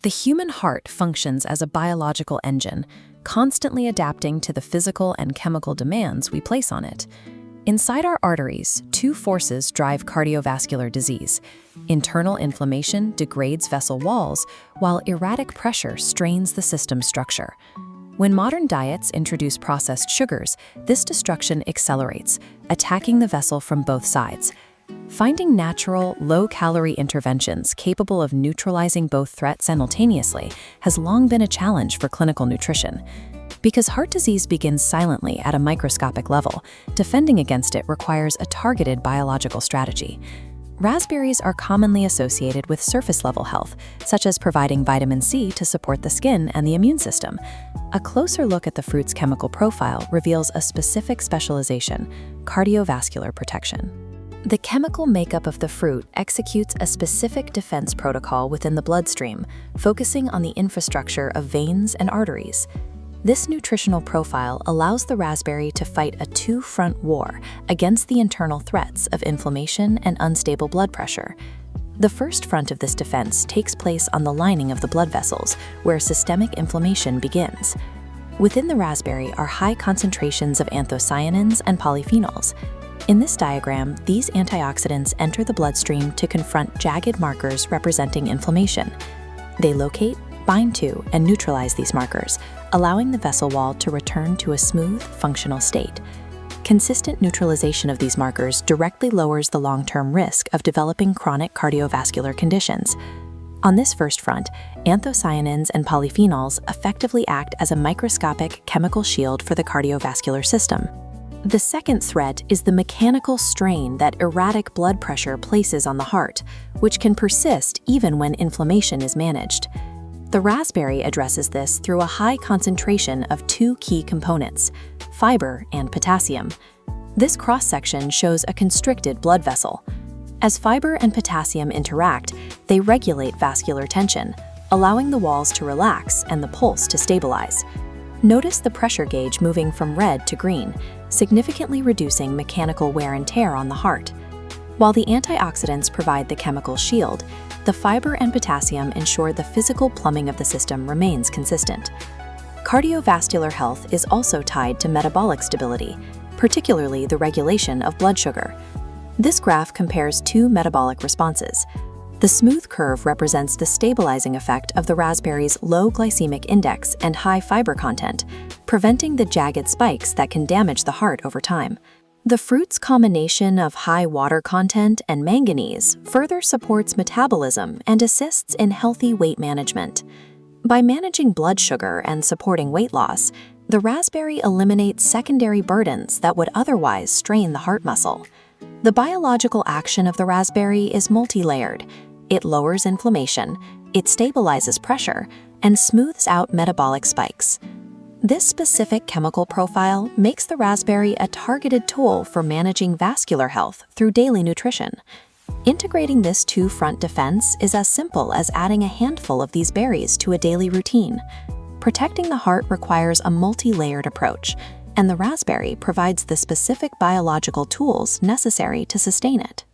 The human heart functions as a biological engine, constantly adapting to the physical and chemical demands we place on it. Inside our arteries, two forces drive cardiovascular disease. Internal inflammation degrades vessel walls, while erratic pressure strains the system's structure. When modern diets introduce processed sugars, this destruction accelerates, attacking the vessel from both sides. Finding natural, low-calorie interventions capable of neutralizing both threats simultaneously has long been a challenge for clinical nutrition. Because heart disease begins silently at a microscopic level, defending against it requires a targeted biological strategy. Raspberries are commonly associated with surface-level health, such as providing vitamin C to support the skin and the immune system. A closer look at the fruit's chemical profile reveals a specific specialization: cardiovascular protection. The chemical makeup of the fruit executes a specific defense protocol within the bloodstream, focusing on the infrastructure of veins and arteries. This nutritional profile allows the raspberry to fight a two-front war against the internal threats of inflammation and unstable blood pressure. The first front of this defense takes place on the lining of the blood vessels, where systemic inflammation begins. Within the raspberry are high concentrations of anthocyanins and polyphenols. In this diagram, these antioxidants enter the bloodstream to confront jagged markers representing inflammation. They locate, bind to, and neutralize these markers, allowing the vessel wall to return to a smooth, functional state. Consistent neutralization of these markers directly lowers the long-term risk of developing chronic cardiovascular conditions. On this first front, anthocyanins and polyphenols effectively act as a microscopic chemical shield for the cardiovascular system. The second threat is the mechanical strain that erratic blood pressure places on the heart, which can persist even when inflammation is managed. The raspberry addresses this through a high concentration of two key components: fiber and potassium. This cross-section shows a constricted blood vessel. As fiber and potassium interact, they regulate vascular tension, allowing the walls to relax and the pulse to stabilize. Notice the pressure gauge moving from red to green, significantly reducing mechanical wear and tear on the heart. While the antioxidants provide the chemical shield, the fiber and potassium ensure the physical plumbing of the system remains consistent. Cardiovascular health is also tied to metabolic stability, particularly the regulation of blood sugar. This graph compares two metabolic responses. The smooth curve represents the stabilizing effect of the raspberry's low glycemic index and high fiber content, preventing the jagged spikes that can damage the heart over time. The fruit's combination of high water content and manganese further supports metabolism and assists in healthy weight management. By managing blood sugar and supporting weight loss, the raspberry eliminates secondary burdens that would otherwise strain the heart muscle. The biological action of the raspberry is multi-layered. It lowers inflammation, it stabilizes pressure, and smooths out metabolic spikes. This specific chemical profile makes the raspberry a targeted tool for managing vascular health through daily nutrition. Integrating this two-front defense is as simple as adding a handful of these berries to a daily routine. Protecting the heart requires a multi-layered approach, and the raspberry provides the specific biological tools necessary to sustain it.